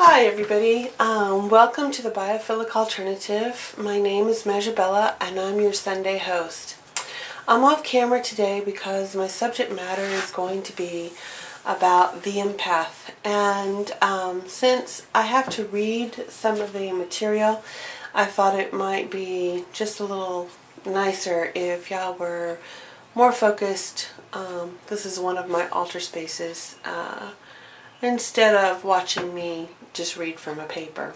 Hi everybody, welcome to the Biophilic Alternative. My name is Majabella and I'm your Sunday host. I'm off camera today because my subject matter is going to be about the empath, and since I have to read some of the material, I thought it might be just a little nicer if y'all were more focused. This is one of my altar spaces. Instead of watching me just read from a paper.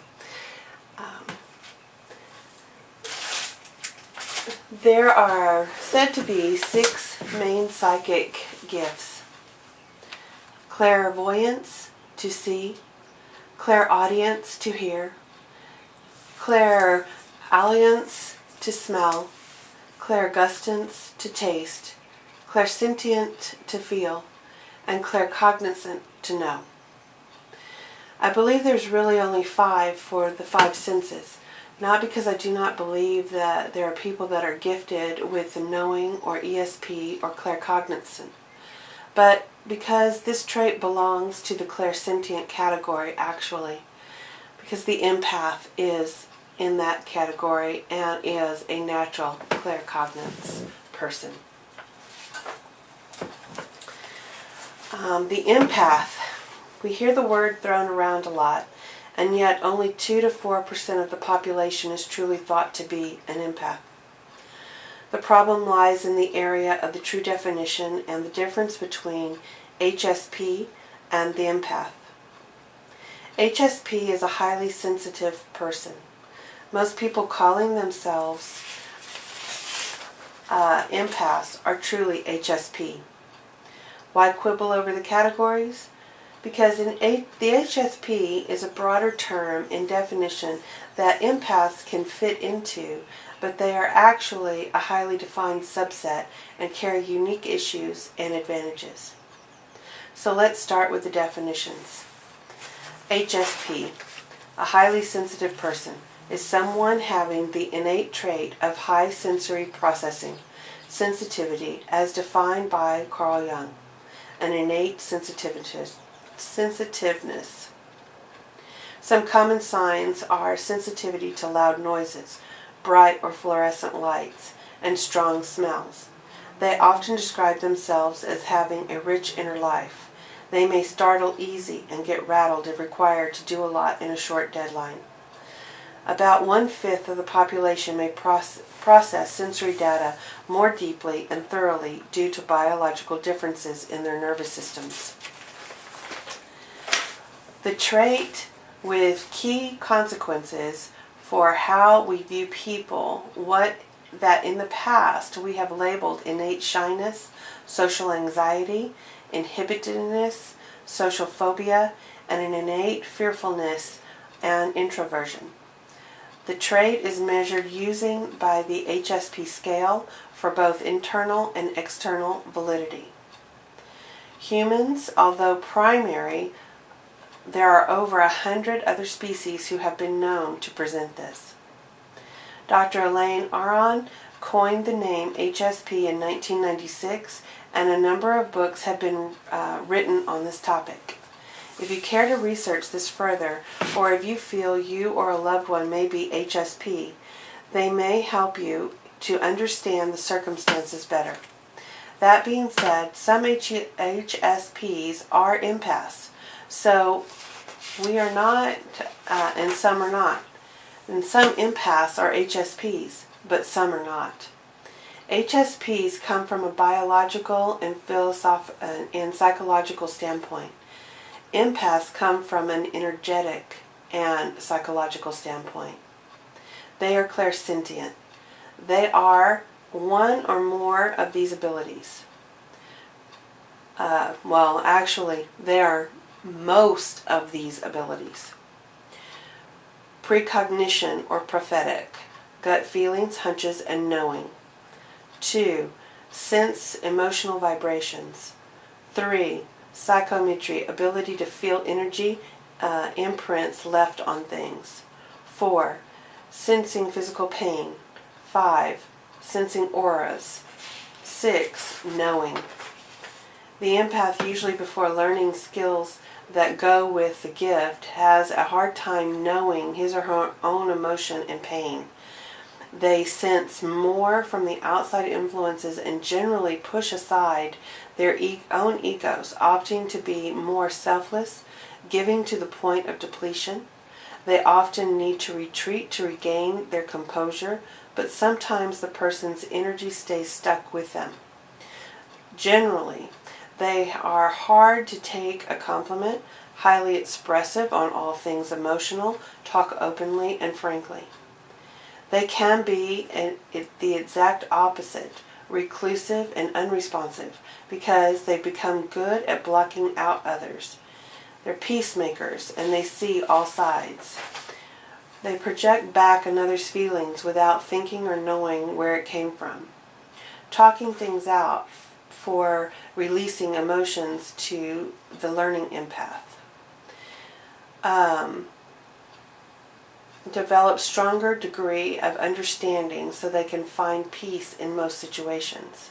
There are said to be 6 main psychic gifts: clairvoyance, to see; clairaudience, to hear; clairalliance, to smell; clairgustance, to taste; clairsentient, to feel; and claircognizant, to know. I believe there's really only 5 for the 5 senses, not because I do not believe that there are people that are gifted with the knowing or ESP or claircognizant, but because this trait belongs to the clairsentient category actually, because the empath is in that category and is a natural claircognizant person. The empath. We hear the word thrown around a lot, and yet only 2 to 4% of the population is truly thought to be an empath. The problem lies in the area of the true definition and the difference between HSP and the empath. HSP is a highly sensitive person. Most people calling themselves empaths are truly HSP. Why quibble over the categories? Because the HSP is a broader term in definition that empaths can fit into, but they are actually a highly defined subset and carry unique issues and advantages. So let's start with the definitions. HSP, a highly sensitive person, is someone having the innate trait of high sensory processing, sensitivity, as defined by Carl Jung, an innate sensitiveness. Some common signs are sensitivity to loud noises, bright or fluorescent lights, and strong smells. They often describe themselves as having a rich inner life. They may startle easy and get rattled if required to do a lot in a short deadline. About 1/5 of the population may process sensory data more deeply and thoroughly due to biological differences in their nervous systems. The trait with key consequences for how we view people, that in the past we have labeled innate shyness, social anxiety, inhibitedness, social phobia, and an innate fearfulness and introversion. The trait is measured using by the HSP scale for both internal and external validity. Humans, although primary, there are over 100 other species who have been known to present this. Dr. Elaine Aron coined the name HSP in 1996, and a number of books have been written on this topic. If you care to research this further, or if you feel you or a loved one may be HSP, they may help you to understand the circumstances better. That being said, some HSPs are empaths. So we are not, and some are not. And some empaths are HSPs, but some are not. HSPs come from a biological and philosophical and psychological standpoint. Empaths come from an energetic and psychological standpoint. They are clairsentient. They are one or more of these abilities. Actually, they are most of these abilities. Precognition or prophetic, gut feelings, hunches, and knowing. 2. Sense emotional vibrations. 3. Psychometry, ability to feel energy imprints left on things. 4. Sensing physical pain. 5. Sensing auras. 6. Knowing. The empath, usually before learning skills that go with the gift has a hard time knowing his or her own emotion and pain. They sense more from the outside influences and generally push aside their own egos, opting to be more selfless, giving to the point of depletion. They often need to retreat to regain their composure, but sometimes the person's energy stays stuck with them. Generally, they are hard to take a compliment, highly expressive on all things emotional, talk openly and frankly. They can be the exact opposite, reclusive and unresponsive, because they become good at blocking out others. They're peacemakers and they see all sides. They project back another's feelings without thinking or knowing where it came from. Talking things out for releasing emotions to the learning empath. Develop stronger degree of understanding so they can find peace in most situations.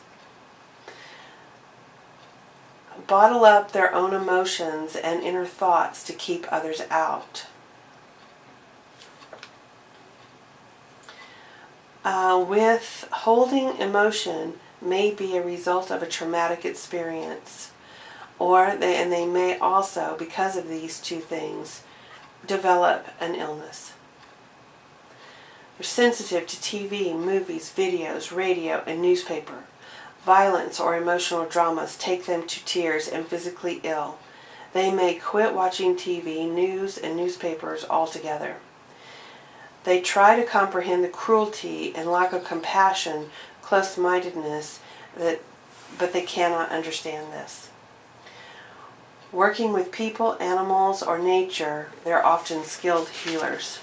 Bottle up their own emotions and inner thoughts to keep others out. Withholding emotion may be a result of a traumatic experience, they may also, because of these two things, develop an illness. They're sensitive to TV, movies, videos, radio, and newspaper. Violence or emotional dramas take them to tears and physically ill. They may quit watching TV, news, and newspapers altogether. They try to comprehend the cruelty and lack of compassion, close-mindedness, but they cannot understand this. Working with people, animals, or nature, they're often skilled healers,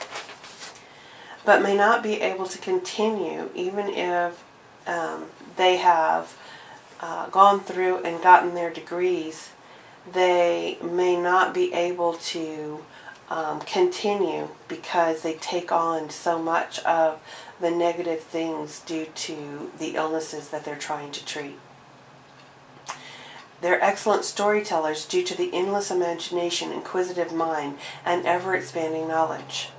but may not be able to continue even if they have gone through and gotten their degrees. They may not be able to continue because they take on so much of the negative things due to the illnesses that they're trying to treat. They're excellent storytellers due to the endless imagination, inquisitive mind, and ever-expanding knowledge.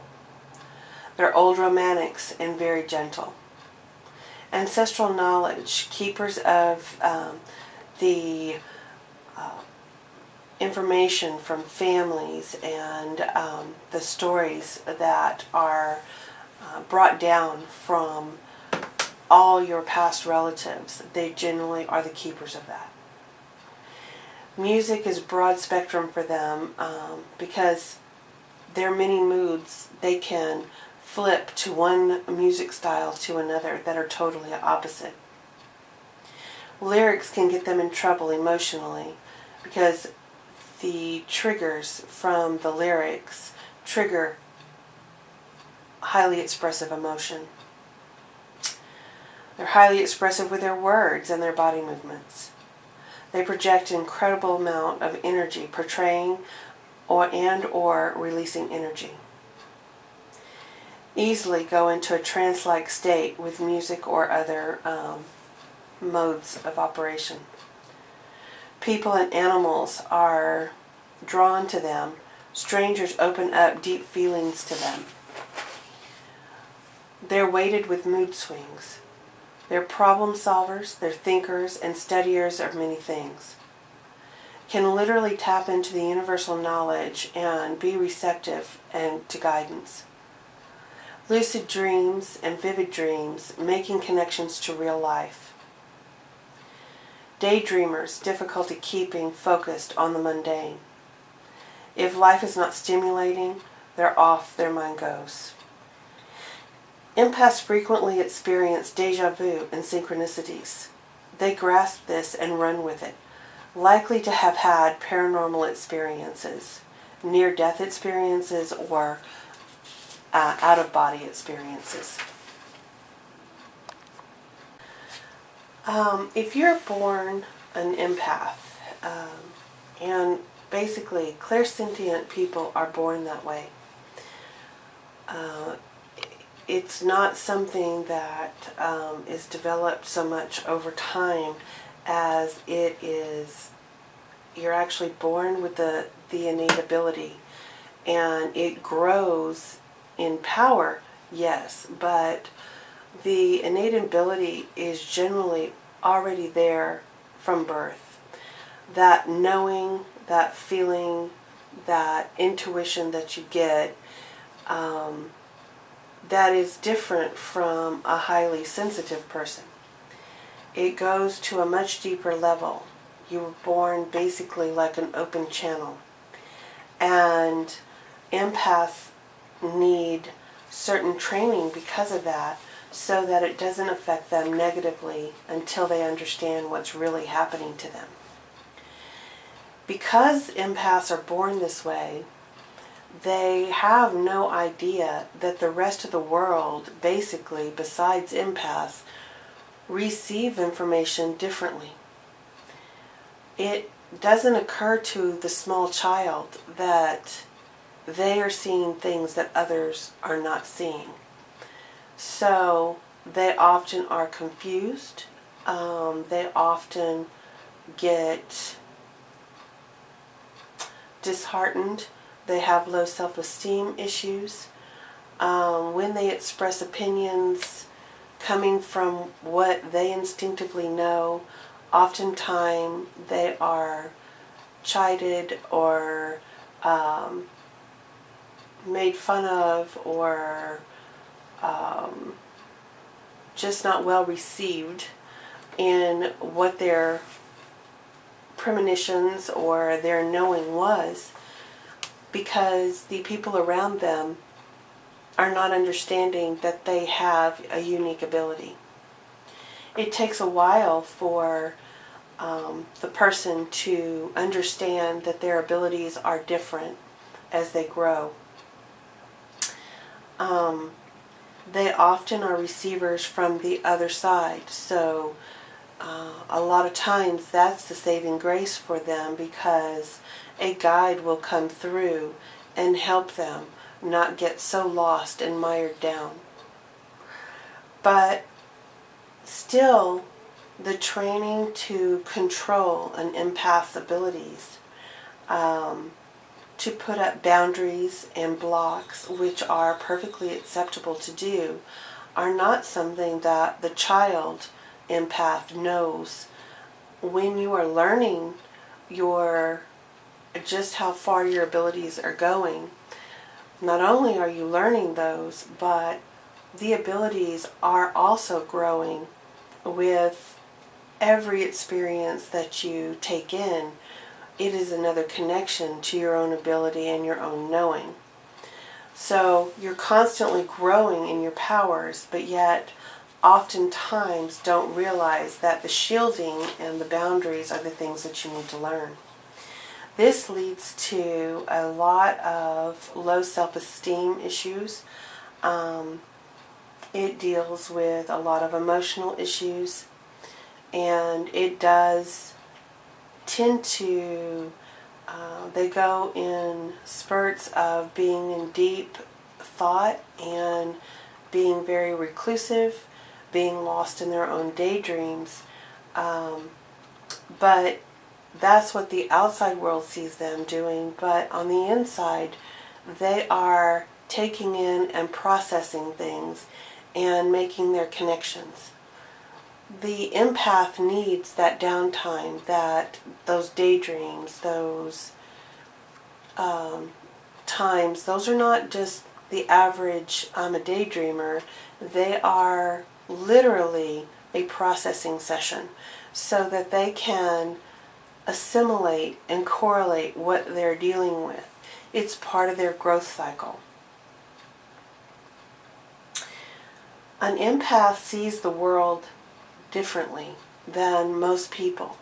They're old romantics and very gentle. Ancestral knowledge, keepers of the information from families and the stories that are brought down from all your past relatives. They generally are the keepers of that. Music is broad spectrum for them because there are many moods. They can flip to one music style to another that are totally opposite. Lyrics can get them in trouble emotionally because the triggers from the lyrics trigger highly expressive emotion. They're highly expressive with their words and their body movements. They project an incredible amount of energy, portraying or releasing energy. Easily go into a trance-like state with music or other modes of operation. People and animals are drawn to them. Strangers open up deep feelings to them. They're weighted with mood swings. They're problem solvers, they're thinkers, and studiers of many things. Can literally tap into the universal knowledge and be receptive and to guidance. Lucid dreams and vivid dreams, making connections to real life. Daydreamers, difficulty keeping focused on the mundane. If life is not stimulating, they're off, their mind goes. Empaths frequently experience déjà vu and synchronicities. They grasp this and run with it, likely to have had paranormal experiences, near-death experiences, or out-of-body experiences. If you're born an empath, and basically clairsentient people are born that way, it's not something that is developed so much over time as it is, you're actually born with the the innate ability, and it grows in power, yes, but the innate ability is generally already there from birth. That knowing, that feeling, that intuition that you get, that is different from a highly sensitive person. It goes to a much deeper level. You were born basically like an open channel. And empaths need certain training because of that, so that it doesn't affect them negatively until they understand what's really happening to them. Because empaths are born this way, they have no idea that the rest of the world, basically, besides empaths, receive information differently. It doesn't occur to the small child that they are seeing things that others are not seeing. So they often are confused. They often get disheartened. They have low self-esteem issues. When they express opinions coming from what they instinctively know, oftentimes they are chided or made fun of, or just not well received in what their premonitions or their knowing was, because the people around them are not understanding that they have a unique ability. It takes a while for the person to understand that their abilities are different as they grow. They often are receivers from the other side, so a lot of times that's the saving grace for them, because a guide will come through and help them not get so lost and mired down. But still, the training to control an empath's abilities, to put up boundaries and blocks, which are perfectly acceptable to do, are not something that the child empath knows. When you are learning just how far your abilities are going, not only are you learning those, but the abilities are also growing with every experience that you take in. It is another connection to your own ability and your own knowing. So you're constantly growing in your powers, but yet oftentimes don't realize that the shielding and the boundaries are the things that you need to learn. This leads to a lot of low self-esteem issues. It deals with a lot of emotional issues, and it does tend to, they go in spurts of being in deep thought and being very reclusive, being lost in their own daydreams. But that's what the outside world sees them doing, but on the inside, they are taking in and processing things and making their connections. The empath needs that downtime, those daydreams, those times. Those are not just the average, I'm a daydreamer. They are literally a processing session, so that they can assimilate and correlate what they're dealing with. It's part of their growth cycle. An empath sees the world differently than most people,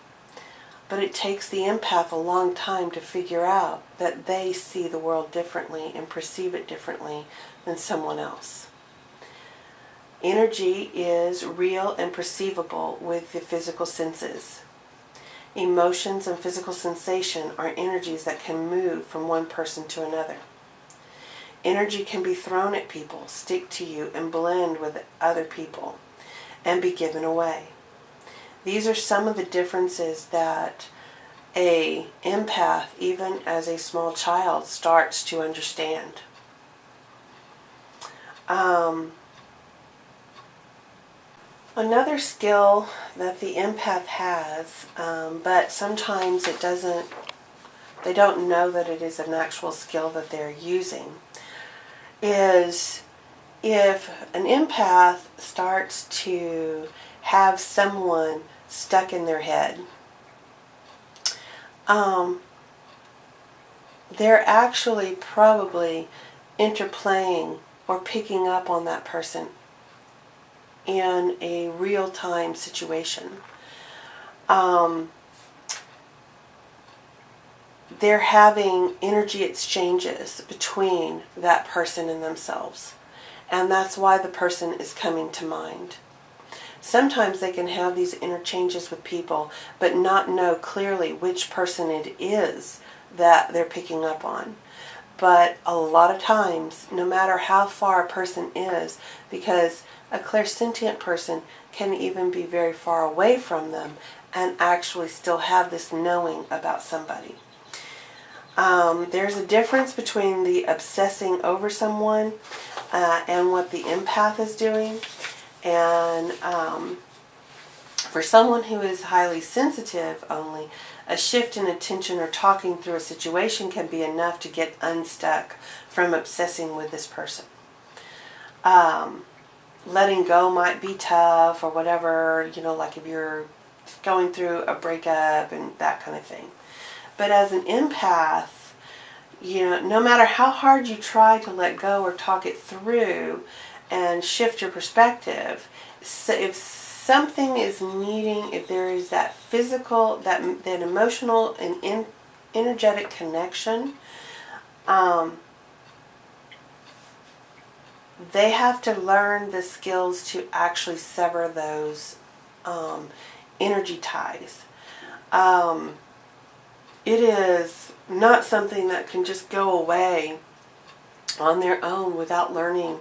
but it takes the empath a long time to figure out that they see the world differently and perceive it differently than someone else. Energy is real and perceivable with the physical senses. Emotions and physical sensation are energies that can move from one person to another. Energy can be thrown at people, stick to you, and blend with other people, and be given away. These are some of the differences that a empath, even as a small child, starts to understand. Another skill that the empath has, but sometimes they don't know that it is an actual skill that they're using, is if an empath starts to have someone stuck in their head, they're actually probably interplaying or picking up on that person in a real-time situation. They're having energy exchanges between that person and themselves, and that's why the person is coming to mind. Sometimes they can have these interchanges with people but not know clearly which person it is that they're picking up on. But a lot of times, no matter how far a person is, because a clairsentient person can even be very far away from them and actually still have this knowing about somebody. There's a difference between the obsessing over someone and what the empath is doing. And for someone who is highly sensitive only, a shift in attention or talking through a situation can be enough to get unstuck from obsessing with this person. Letting go might be tough or whatever, like if you're going through a breakup and that kind of thing. But as an empath, no matter how hard you try to let go or talk it through and shift your perspective, so if something is needing, if there is that physical, that emotional and energetic connection, they have to learn the skills to actually sever those energy ties. It is not something that can just go away on their own without learning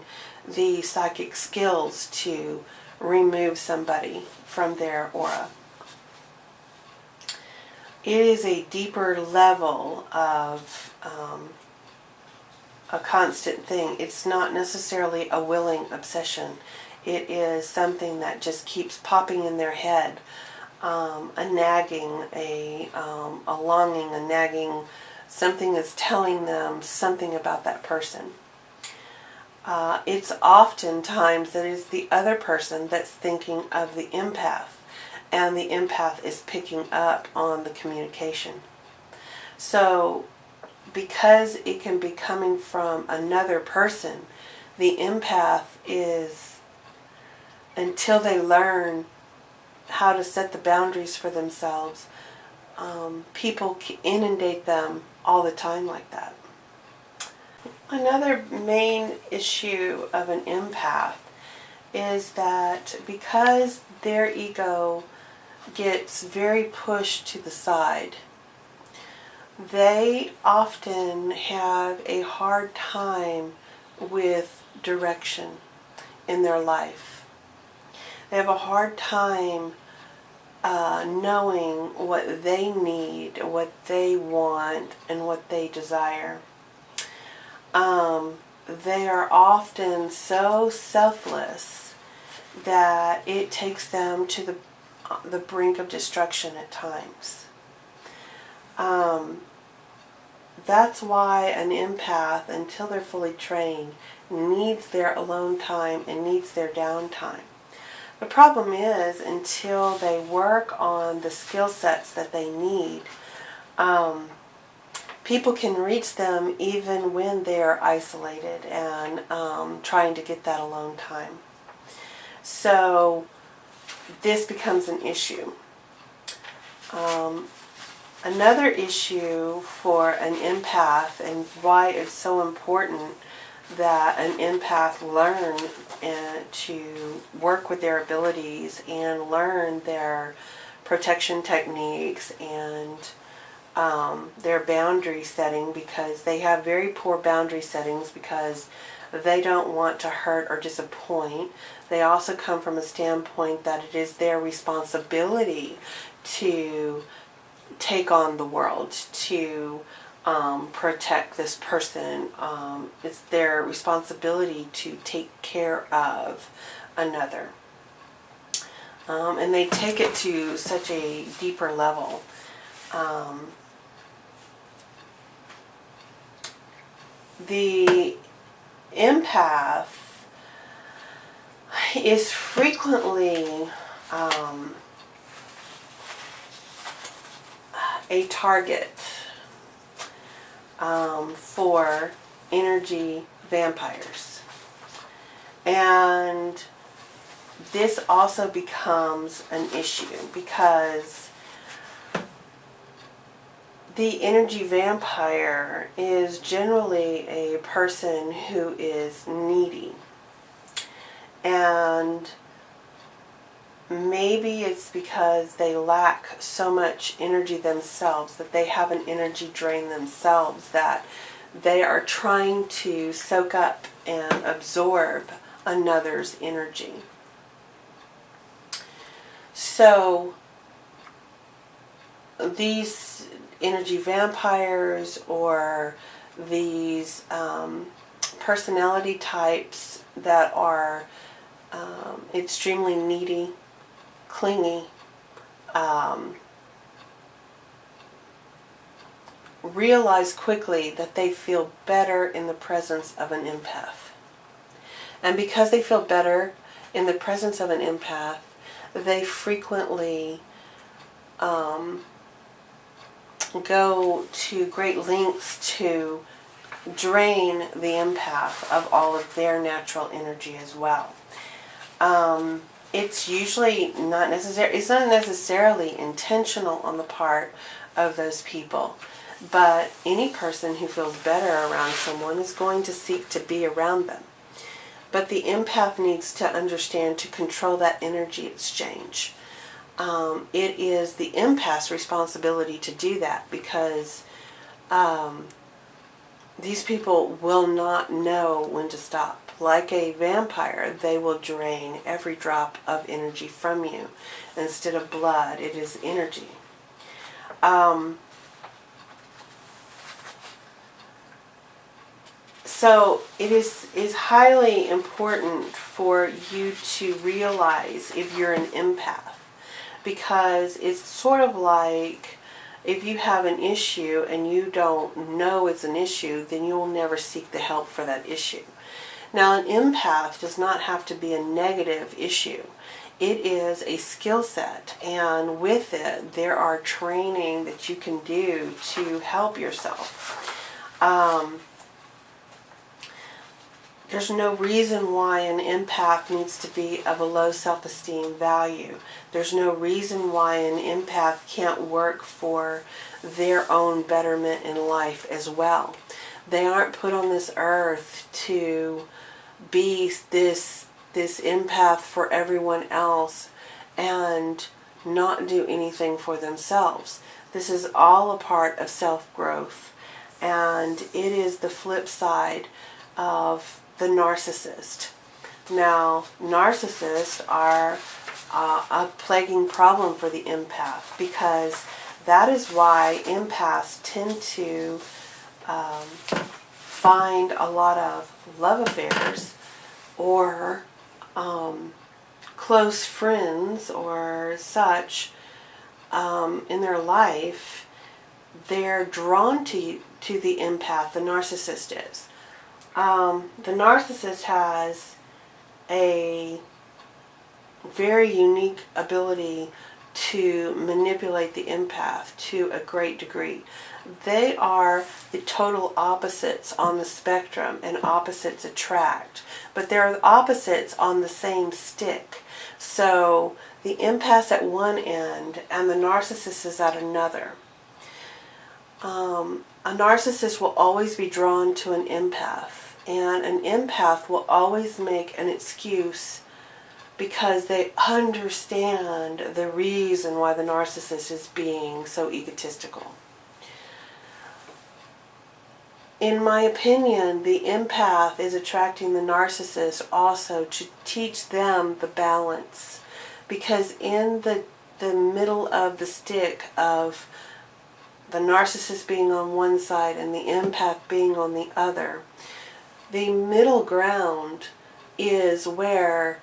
the psychic skills to remove somebody from their aura. It is a deeper level of a constant thing. It's not necessarily a willing obsession. It is something that just keeps popping in their head. A nagging, a longing, a nagging, something is telling them something about that person. It's oftentimes that it's the other person that's thinking of the empath, and the empath is picking up on the communication. So, because it can be coming from another person, the empath is, until they learn how to set the boundaries for themselves, people inundate them all the time like that. Another main issue of an empath is that because their ego gets very pushed to the side, they often have a hard time with direction in their life. They have a hard time knowing what they need, what they want, and what they desire. They are often so selfless that it takes them to the brink of destruction at times. That's why an empath, until they're fully trained, needs their alone time and needs their downtime. The problem is, until they work on the skill sets that they need, people can reach them even when they're isolated and trying to get that alone time. So this becomes an issue. Another issue for an empath, and why it's so important that an empath learn to work with their abilities and learn their protection techniques and their boundary setting, because they have very poor boundary settings because they don't want to hurt or disappoint. They also come from a standpoint that it is their responsibility to take on the world to protect this person. It's their responsibility to take care of another. And they take it to such a deeper level. The empath is frequently a target for energy vampires. And this also becomes an issue because the energy vampire is generally a person who is needy. And maybe it's because they lack so much energy themselves, that they have an energy drain themselves, that they are trying to soak up and absorb another's energy. So these energy vampires, or these personality types that are extremely needy, clingy, realize quickly that they feel better in the presence of an empath. And because they feel better in the presence of an empath, they frequently go to great lengths to drain the empath of all of their natural energy as well. It's usually not necessary. It's not necessarily intentional on the part of those people, but any person who feels better around someone is going to seek to be around them. But the empath needs to understand to control that energy exchange. It is the empath's responsibility to do that, because these people will not know when to stop. Like a vampire, they will drain every drop of energy from you. Instead of blood, it is energy. So it is highly important for you to realize if you're an empath, because it's sort of like if you have an issue and you don't know it's an issue, then you will never seek the help for that issue. Now, an empath does not have to be a negative issue. It is a skill set, and with it, there are training that you can do to help yourself. There's no reason why an empath needs to be of a low self-esteem value. There's no reason why an empath can't work for their own betterment in life as well. They aren't put on this earth to be this empath for everyone else and not do anything for themselves. This is all a part of self-growth, and it is the flip side of the narcissist. Now, narcissists are a plaguing problem for the empath, because that is why empaths tend to find a lot of love affairs or close friends or such in their life. They're drawn to the empath, the narcissist is. The narcissist has a very unique ability to manipulate the empath to a great degree. They are the total opposites on the spectrum, and opposites attract. But they're opposites on the same stick. So the empath's at one end and the narcissist is at another. A narcissist will always be drawn to an empath, and an empath will always make an excuse because they understand the reason why the narcissist is being so egotistical. In my opinion, the empath is attracting the narcissist also to teach them the balance, because in the middle of the stick of the narcissist being on one side and the empath being on the other, the middle ground is where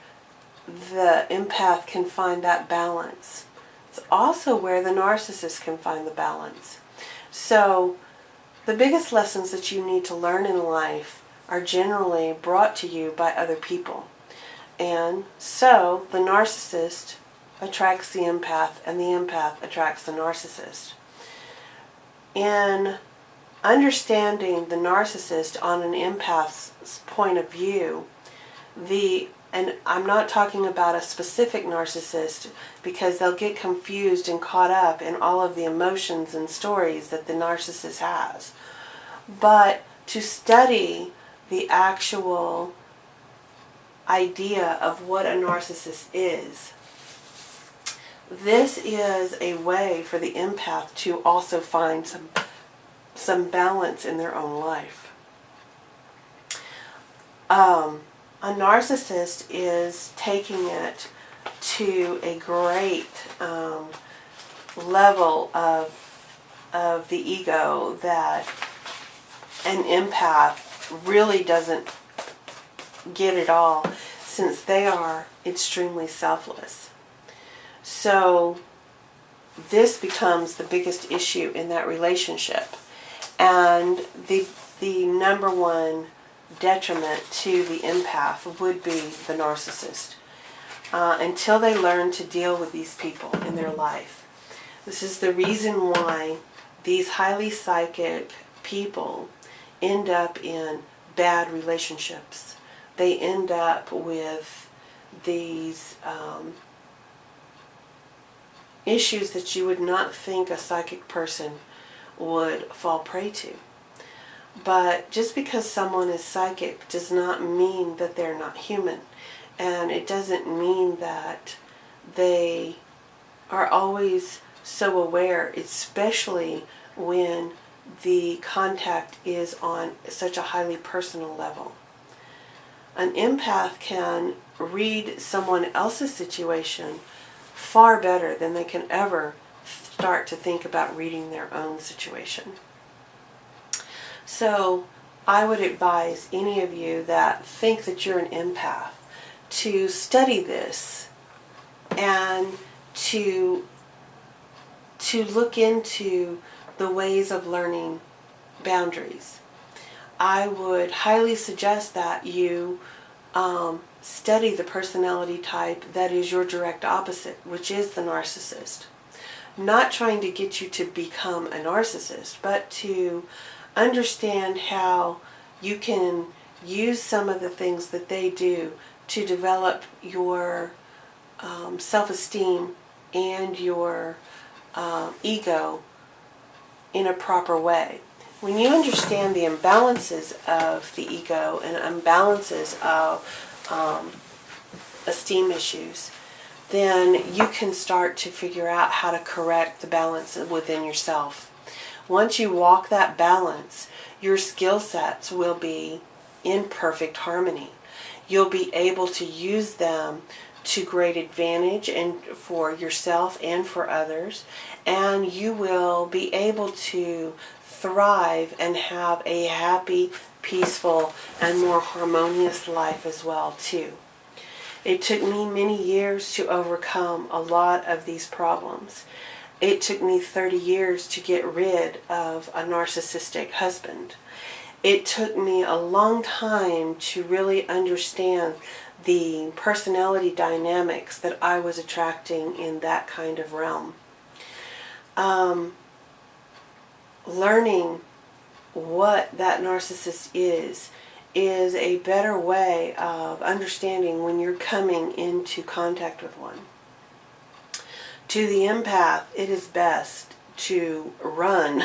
the empath can find that balance. It's also where the narcissist can find the balance. So the biggest lessons that you need to learn in life are generally brought to you by other people. And so the narcissist attracts the empath, and the empath attracts the narcissist. In understanding the narcissist on an empath's point of view, and I'm not talking about a specific narcissist, because they'll get confused and caught up in all of the emotions and stories that the narcissist has. But to study the actual idea of what a narcissist is, this is a way for the empath to also find some balance in their own life. A narcissist is taking it to a great level of the ego that an empath really doesn't get at all, since they are extremely selfless. So this becomes the biggest issue in that relationship, and the number one detriment to the empath would be the narcissist, until they learn to deal with these people in their life. This is the reason why these highly psychic people end up in bad relationships. They end up with these issues that you would not think a psychic person would fall prey to. But just because someone is psychic does not mean that they're not human. And it doesn't mean that they are always so aware, especially when the contact is on such a highly personal level. An empath can read someone else's situation far better than they can ever start to think about reading their own situation. So I would advise any of you that think that you're an empath to study this and to look into the ways of learning boundaries. I would highly suggest that you study the personality type that is your direct opposite, which is the narcissist. Not trying to get you to become a narcissist, but to understand how you can use some of the things that they do to develop your self-esteem and your ego in a proper way. When you understand the imbalances of the ego and imbalances of esteem issues, then you can start to figure out how to correct the balance within yourself. Once you walk that balance, your skill sets will be in perfect harmony. You'll be able to use them to great advantage and for yourself and for others, and you will be able to thrive and have a happy, peaceful, and more harmonious life as well too. It took me many years to overcome a lot of these problems. It took me 30 years to get rid of a narcissistic husband. It took me a long time to really understand the personality dynamics that I was attracting in that kind of realm. Learning what that narcissist is a better way of understanding when you're coming into contact with one. To the empath, it is best to run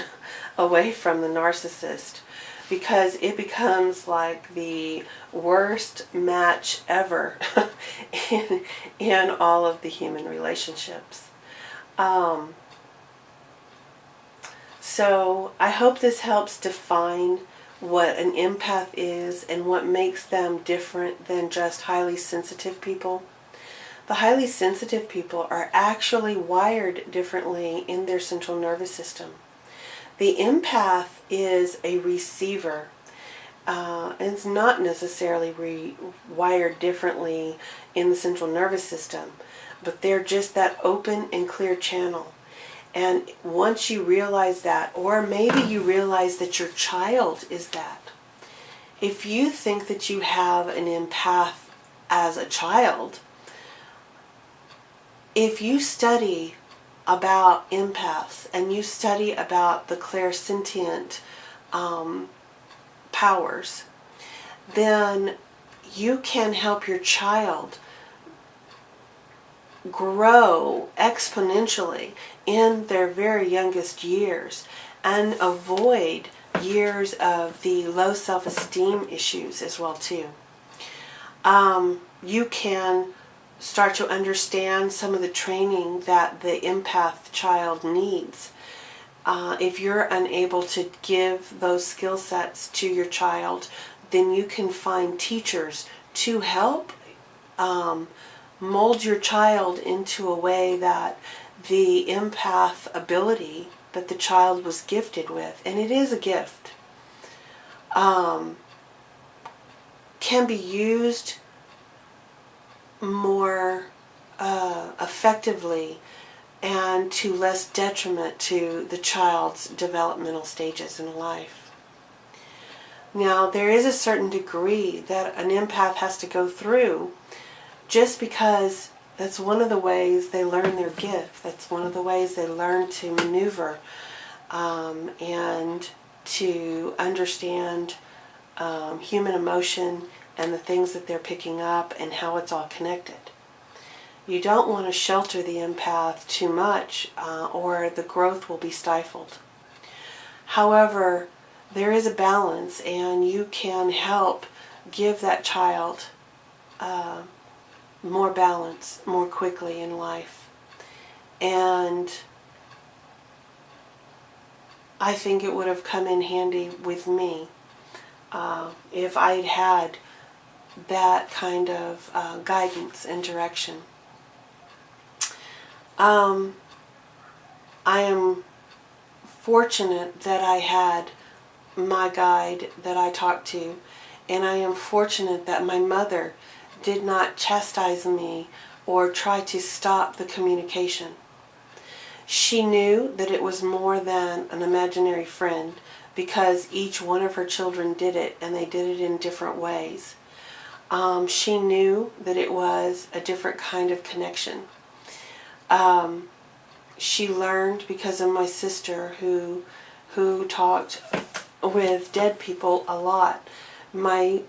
away from the narcissist, because it becomes like the worst match ever in all of the human relationships. So I hope this helps define what an empath is and what makes them different than just highly sensitive people. The highly sensitive people are actually wired differently in their central nervous system. The empath is a receiver. It's not necessarily wired differently in the central nervous system, but they're just that open and clear channel. And once you realize that, or maybe you realize that your child is that, if you think that you have an empath as a child, if you study about empaths and you study about the clairsentient powers, then you can help your child grow exponentially in their very youngest years and avoid years of the low self-esteem issues as well too. You can start to understand some of the training that the empath child needs. If you're unable to give those skill sets to your child, then you can find teachers to help mold your child into a way that the empath ability that the child was gifted with, and it is a gift, can be used more effectively and to less detriment to the child's developmental stages in life. Now, there is a certain degree that an empath has to go through, just because that's one of the ways they learn their gift. That's one of the ways they learn to maneuver and to understand human emotion and the things that they're picking up and how it's all connected. You don't want to shelter the empath too much or the growth will be stifled. However, there is a balance, and you can help give that child more balance more quickly in life. And I think it would have come in handy with me if I'd had that kind of guidance and direction. I am fortunate that I had my guide that I talked to, and I am fortunate that my mother did not chastise me or try to stop the communication. She knew that it was more than an imaginary friend, because each one of her children did it, and they did it in different ways. She knew that it was a different kind of connection. She learned because of my sister who talked with dead people a lot. My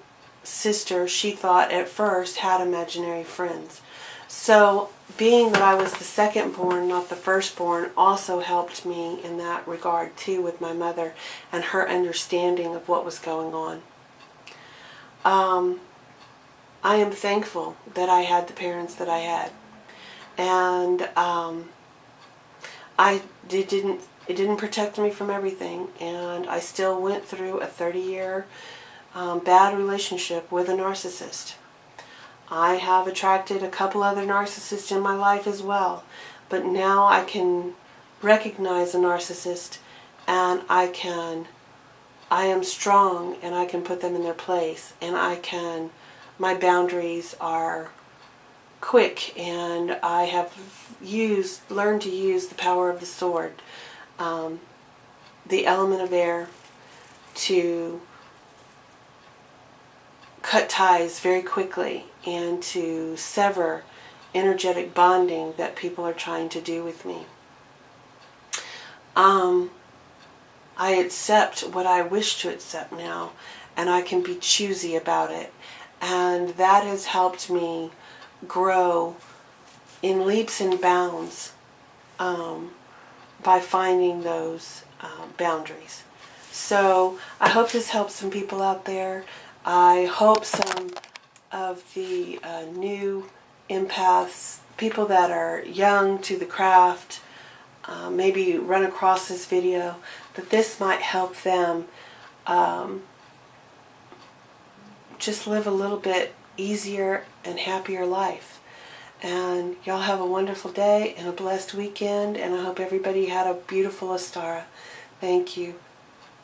sister, she thought at first, had imaginary friends. So being that I was the second born, not the firstborn, also helped me in that regard too, with my mother and her understanding of what was going on. I am thankful that I had the parents that I had. And it didn't protect me from everything, and I still went through a 30-year bad relationship with a narcissist. I have attracted a couple other narcissists in my life as well, but now I can recognize a narcissist, and I am strong, and I can put them in their place, and my boundaries are quick, and I have learned to use the power of the sword, the element of air, to cut ties very quickly and to sever energetic bonding that people are trying to do with me. I accept what I wish to accept now, and I can be choosy about it, and that has helped me grow in leaps and bounds by finding those boundaries. So I hope this helps some people out there. I hope some of the new empaths, people that are young to the craft, maybe run across this video, that this might help them just live a little bit easier and happier life. And y'all have a wonderful day and a blessed weekend, and I hope everybody had a beautiful Ostara. Thank you.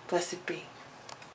Blessed be.